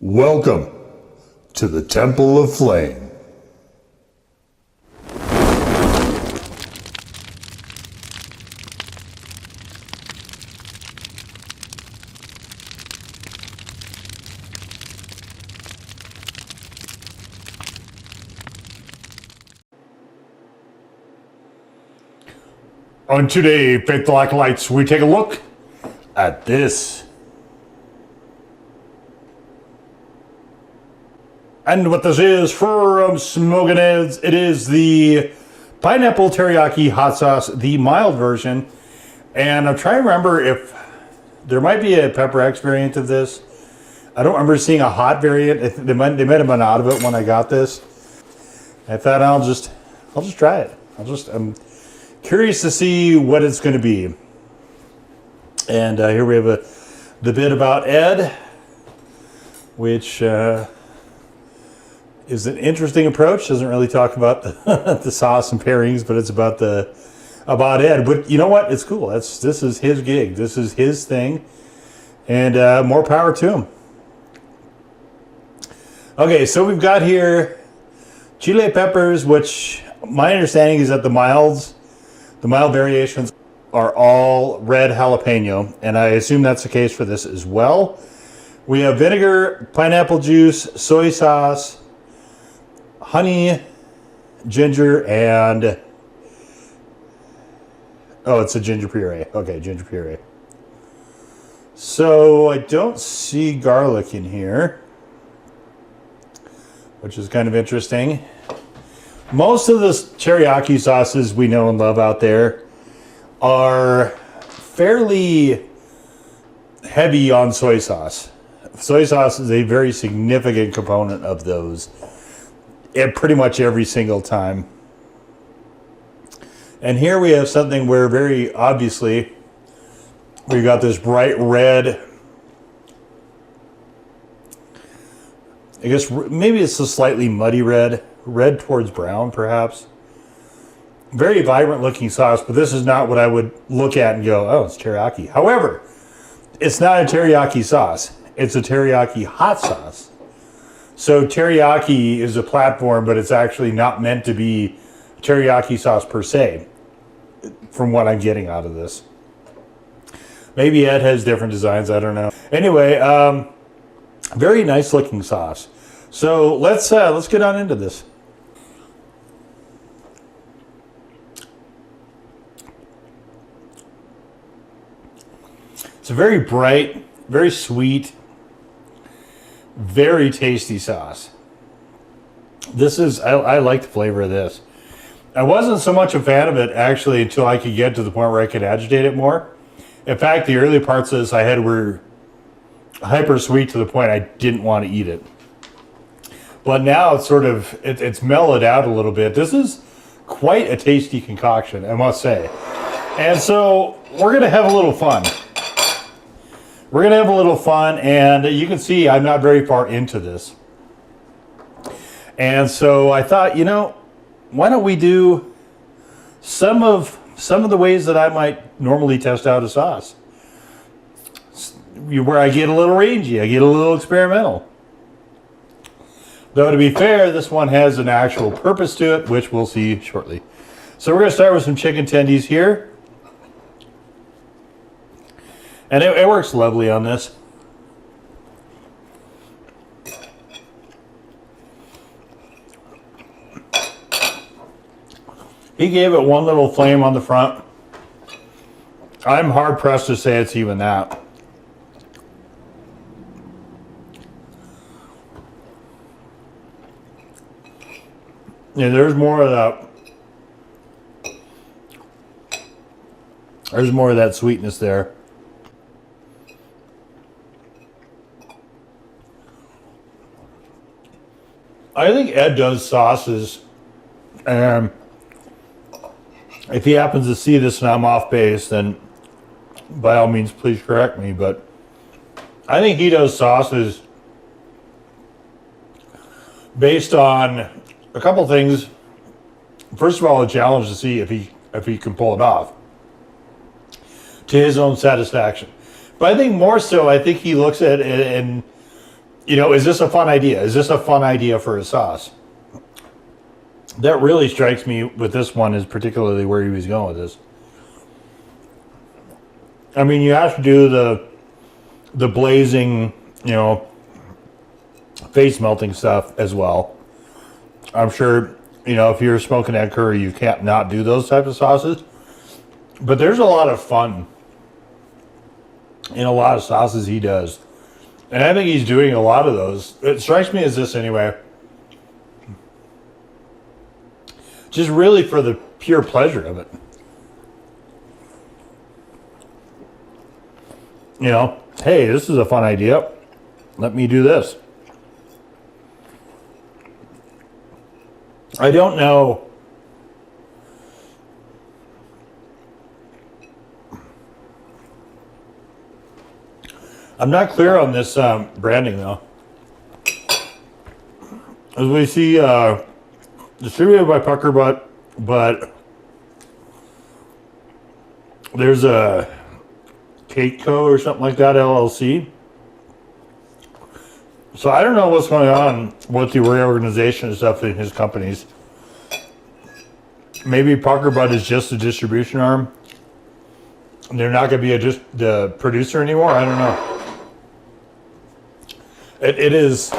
Welcome to the Temple of Flame. On today, Faithful Acolytes, we take a look at this. And what this is from Smokin is, it is the pineapple teriyaki hot sauce, the mild version. And I'm trying to remember if there might be a Pepper X variant of this. I don't remember seeing a hot variant. They might have been out of it when I got this. I thought I'll just try it. I'm curious to see what it's going to be. And here we have the bit about Ed, which is an interesting approach. Doesn't really talk about the sauce and pairings, but it's about Ed. But you know what? It's cool. This is his gig. This is his thing, and more power to him. Okay, so we've got here chile peppers, which my understanding is that the mild variations are all red jalapeno, and I assume that's the case for this as well. We have vinegar, pineapple juice, soy sauce, honey, ginger, and it's a ginger puree. Okay, ginger puree. So I don't see garlic in here, which is kind of interesting. Most of the teriyaki sauces we know and love out there are fairly heavy on soy sauce. Soy sauce is a very significant component of those. Pretty much every single time. And here we have something where very obviously we got this bright red. I guess maybe it's a slightly muddy red towards brown perhaps. Very vibrant looking sauce, but this is not what I would look at and go, oh, it's teriyaki. However, it's not a teriyaki sauce. It's a teriyaki hot sauce. So teriyaki is a platform, but it's actually not meant to be teriyaki sauce per se, from what I'm getting out of this. Maybe Ed has different designs, I don't know. Anyway, very nice looking sauce. So let's get on into this. It's a very bright, very sweet, very tasty sauce. This is, I like the flavor of this. I wasn't so much a fan of it actually until I could get to the point where I could agitate it more. In fact, the early parts of this I had were hyper sweet to the point I didn't want to eat it. But now it's sort of, it's mellowed out a little bit. This is quite a tasty concoction, I must say. And so we're going to have a little fun. We're going to have a little fun, and you can see I'm not very far into this. And so I thought, why don't we do some of the ways that I might normally test out a sauce, where I get a little rangy, I get a little experimental. Though to be fair, this one has an actual purpose to it, which we'll see shortly. So we're going to start with some chicken tendies here. And it works lovely on this. He gave it one little flame on the front. I'm hard pressed to say it's even that. Yeah, there's more of that. There's more of that sweetness there. I think Ed does sauces, and if he happens to see this and I'm off base, then by all means, please correct me, but I think he does sauces based on a couple things. First of all, a challenge to see if he can pull it off to his own satisfaction. But I think more so, I think he looks at it and You know, is this a fun idea? Is this a fun idea for a sauce? That really strikes me with this one, is particularly where he was going with this. I mean, you have to do the blazing, you know, face melting stuff as well. I'm sure, you know, if you're smoking that curry, you can't not do those types of sauces. But there's a lot of fun in a lot of sauces he does. And I think he's doing a lot of those. It strikes me as this anyway. Just really for the pure pleasure of it. You know, hey, this is a fun idea. Let me do this. I don't know. I'm not clear on this branding though. As we see, distributed by Pucker Butt, but there's a Cakeco or something like that, LLC. So I don't know what's going on with the reorganization and stuff in his companies. Maybe Pucker Butt is just a distribution arm. And they're not going to be the producer anymore. I don't know. It is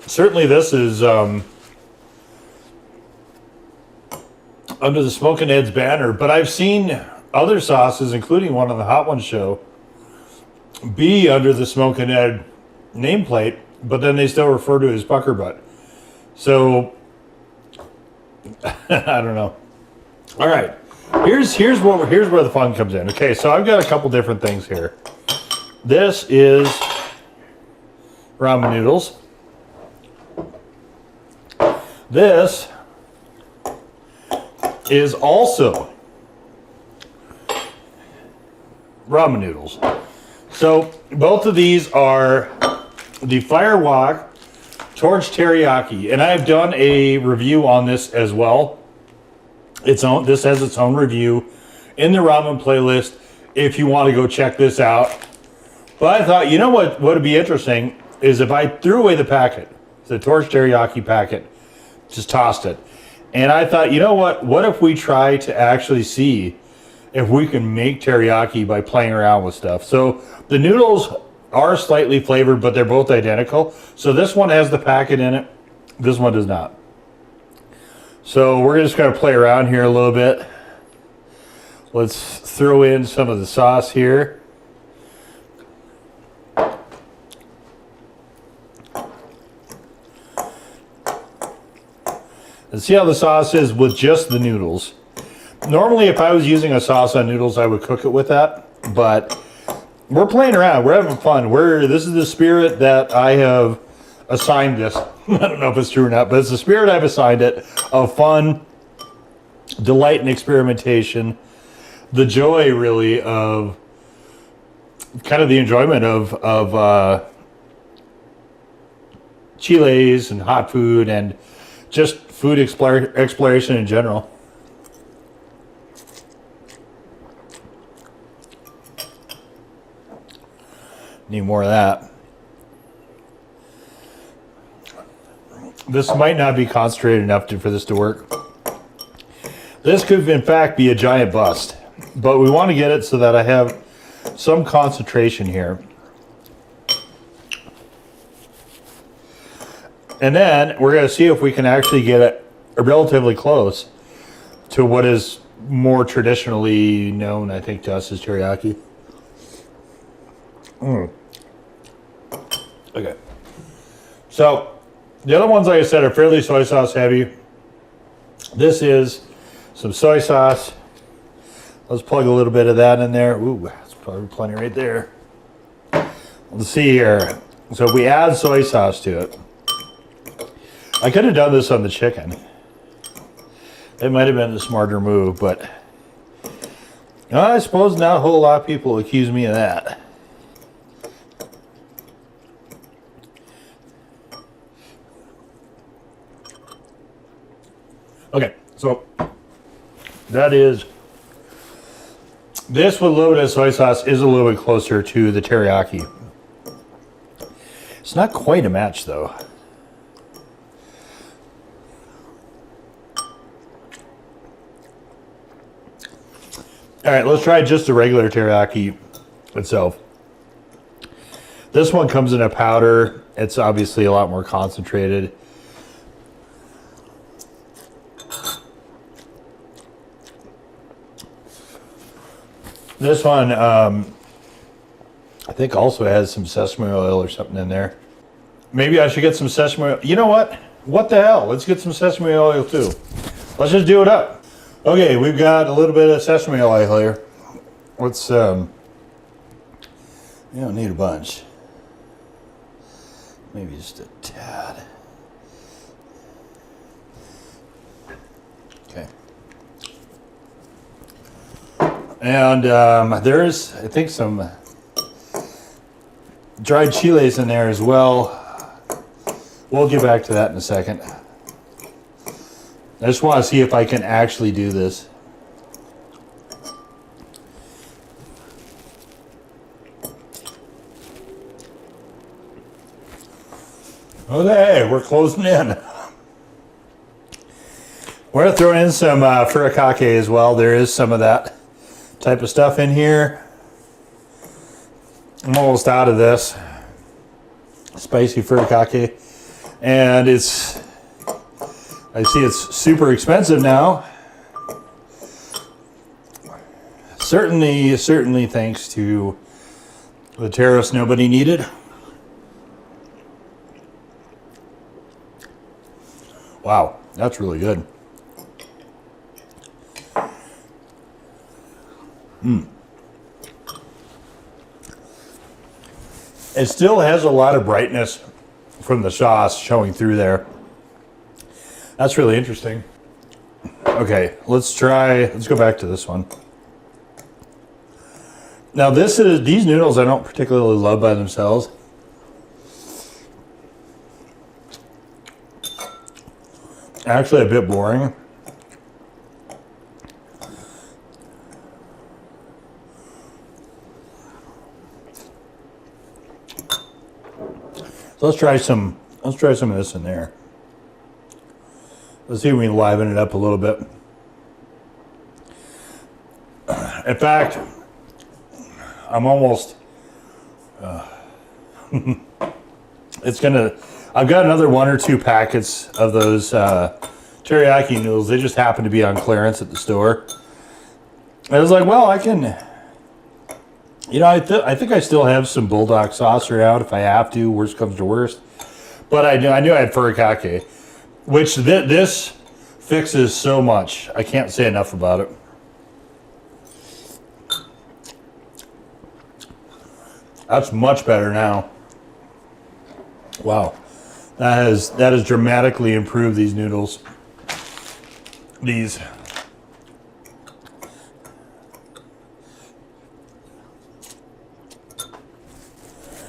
certainly, this is under the Smokin' Ed's banner, but I've seen other sauces, including one on the Hot Ones show, be under the Smokin' Ed nameplate, but then they still refer to it as Pucker Butt. So I don't know. All right, here's where the fun comes in. Okay, so I've got a couple different things here. This is ramen noodles. This is also ramen noodles. So both of these are the Firewalk Torch Teriyaki, and I've done a review on this as well. This has its own review in the ramen playlist if you want to go check this out. But I thought, you know what would be interesting is if I threw away the packet, the Torch Teriyaki packet, just tossed it. And I thought, you know what if we try to actually see if we can make teriyaki by playing around with stuff. So the noodles are slightly flavored, but they're both identical. So this one has the packet in it. This one does not. So we're just going to play around here a little bit. Let's throw in some of the sauce here. And see how the sauce is with just the noodles. Normally, if I was using a sauce on noodles, I would cook it with that. But we're playing around. We're having fun. This is the spirit that I have assigned this. I don't know if it's true or not, but it's the spirit I've assigned it of fun, delight, and experimentation. The joy, really, of kind of the enjoyment of chiles and hot food and just food exploration in general. Need more of that. This might not be concentrated enough for this to work. This could, in fact, be a giant bust. But we want to get it so that I have some concentration here. And then we're going to see if we can actually get it relatively close to what is more traditionally known, I think, to us as teriyaki. Okay. So the other ones, like I said, are fairly soy sauce heavy. This is some soy sauce. Let's plug a little bit of that in there. Ooh, that's probably plenty right there. Let's see here. So we add soy sauce to it. I could have done this on the chicken. It might have been the smarter move, but I suppose not a whole lot of people accuse me of that. Okay, so that is, this with a little bit of soy sauce is a little bit closer to the teriyaki. It's not quite a match though. All right, let's try just the regular teriyaki itself. This one comes in a powder. It's obviously a lot more concentrated. This one, I think also has some sesame oil or something in there. Maybe I should get some sesame oil. You know what? What the hell? Let's get some sesame oil too. Let's just do it up. Okay, we've got a little bit of sesame oil here. Let's, you don't need a bunch. Maybe just a tad. Okay. And there's, I think, some dried chiles in there as well. We'll get back to that in a second. I just want to see if I can actually do this. Okay, we're closing in. We're going to throw in some furikake as well. There is some of that type of stuff in here. I'm almost out of this spicy furikake, and it's, I see it's super expensive now. Certainly thanks to the tariffs nobody needed. Wow, that's really good. It still has a lot of brightness from the sauce showing through there. That's really interesting. Okay, let's go back to this one. Now these noodles I don't particularly love by themselves. Actually a bit boring. So let's try some of this in there. Let's see if we can liven it up a little bit. In fact, I'm almost I've got another 1 or 2 packets of those teriyaki noodles. They just happen to be on clearance at the store. And I was like, well, I can, you know, I think I still have some bulldog sauce around if I have to, worst comes to worst. But I knew I had furikake, which this fixes so much. I can't say enough about it. That's much better now. Wow. That has dramatically improved these noodles. These.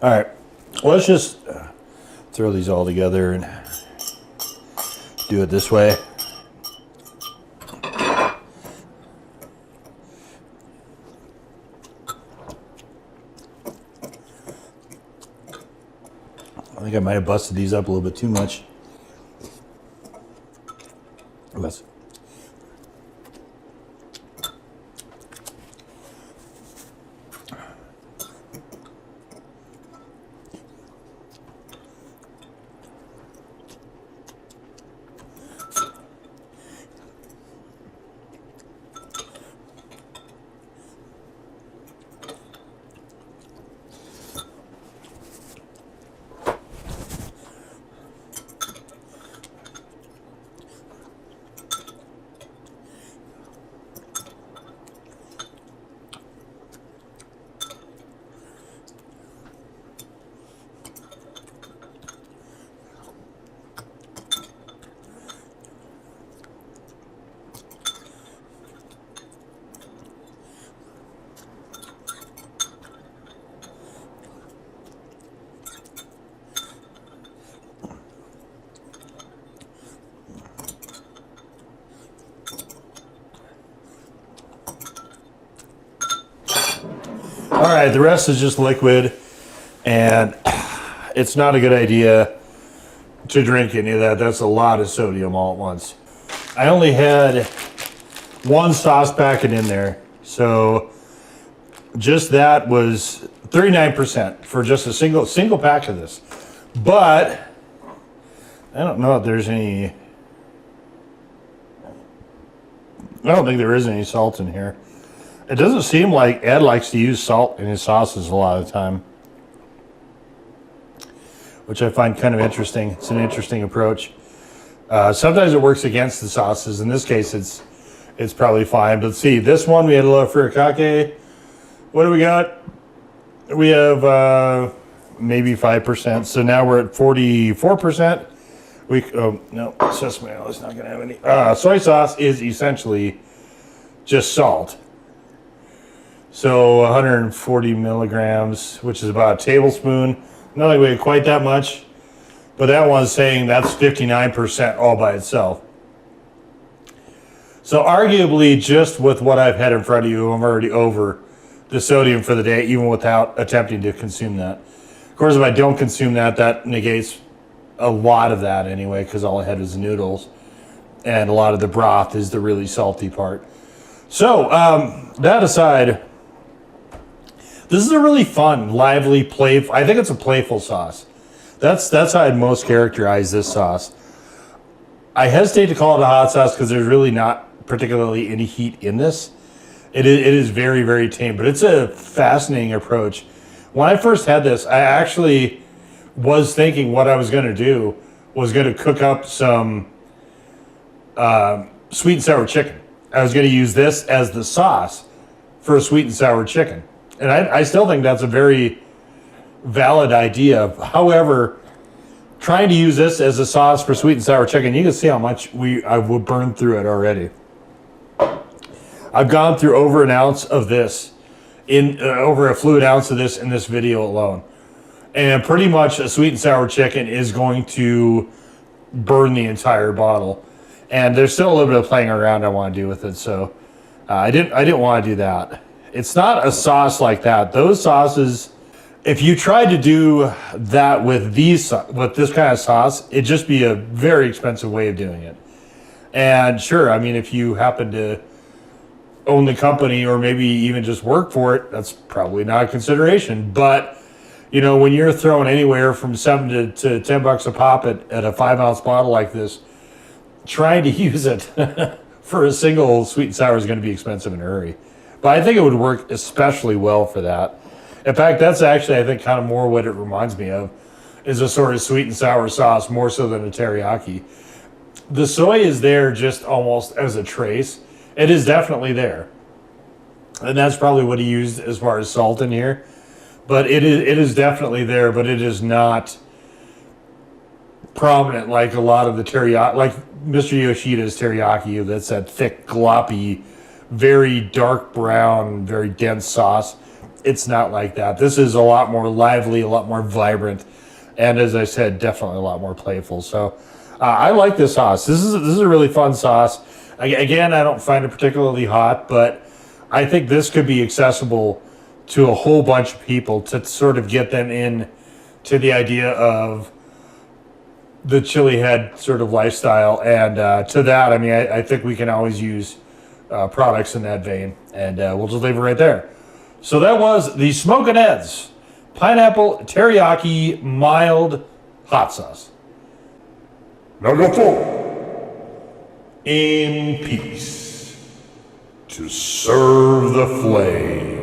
All right. Let's just throw these all together and do it this way. I think I might have busted these up a little bit too much. Let's. All right, the rest is just liquid, and it's not a good idea to drink any of that. That's a lot of sodium all at once. I only had one sauce packet in there, so just that was 39% for just a single pack of this. But I don't know if there's any. I don't think there is any salt in here. It doesn't seem like Ed likes to use salt in his sauces a lot of the time, which I find kind of interesting. It's an interesting approach. Sometimes it works against the sauces. In this case, it's probably fine. But let's see. This one, we had a little furikake. What do we got? We have maybe 5%. So now we're at 44%. No, sesame oil is not going to have any. Soy sauce is essentially just salt. So 140 milligrams, which is about a tablespoon. Not like we had quite that much, but that one's saying that's 59% all by itself. So arguably, just with what I've had in front of you, I'm already over the sodium for the day, even without attempting to consume that. Of course, if I don't consume that, that negates a lot of that anyway, because all I had was noodles, and a lot of the broth is the really salty part. So that aside, this is a really fun, lively, playful. I think it's a playful sauce. That's how I'd most characterize this sauce. I hesitate to call it a hot sauce because there's really not particularly any heat in this. It is very, very tame, but it's a fascinating approach. When I first had this, I actually was thinking what I was going to do was going to cook up some sweet and sour chicken. I was going to use this as the sauce for a sweet and sour chicken. And I still think that's a very valid idea. However, trying to use this as a sauce for sweet and sour chicken, you can see how much I would burn through it already. I've gone through over an ounce of this, over a fluid ounce of this in this video alone. And pretty much a sweet and sour chicken is going to burn the entire bottle. And there's still a little bit of playing around I want to do with it, so I didn't want to do that. It's not a sauce like that. Those sauces, if you tried to do that with this kind of sauce, it'd just be a very expensive way of doing it. And sure, I mean, if you happen to own the company or maybe even just work for it, that's probably not a consideration. But you know, when you're throwing anywhere from $7 to $10 a pop at a 5-ounce bottle like this, trying to use it for a single sweet and sour is going to be expensive in a hurry. But I think it would work especially well for that. In fact, that's actually, I think, kind of more what it reminds me of, is a sort of sweet and sour sauce, more so than a teriyaki. The soy is there just almost as a trace. It is definitely there. And that's probably what he used as far as salt in here. But it is definitely there, but it is not prominent like a lot of the teriyaki, like Mr. Yoshida's teriyaki. That's that thick, gloppy, very dark brown, very dense sauce. It's not like that. This is a lot more lively, a lot more vibrant, and as I said, definitely a lot more playful. So I like this sauce. This is a really fun sauce. Again, I don't find it particularly hot, but I think this could be accessible to a whole bunch of people to sort of get them in to the idea of the chili head sort of lifestyle. And to that, I mean, I think we can always use products in that vein, and we'll just leave it right there. So that was the Smokin' Ed's Pineapple Teriyaki Mild Hot Sauce. Number 4. In peace, to serve the flame.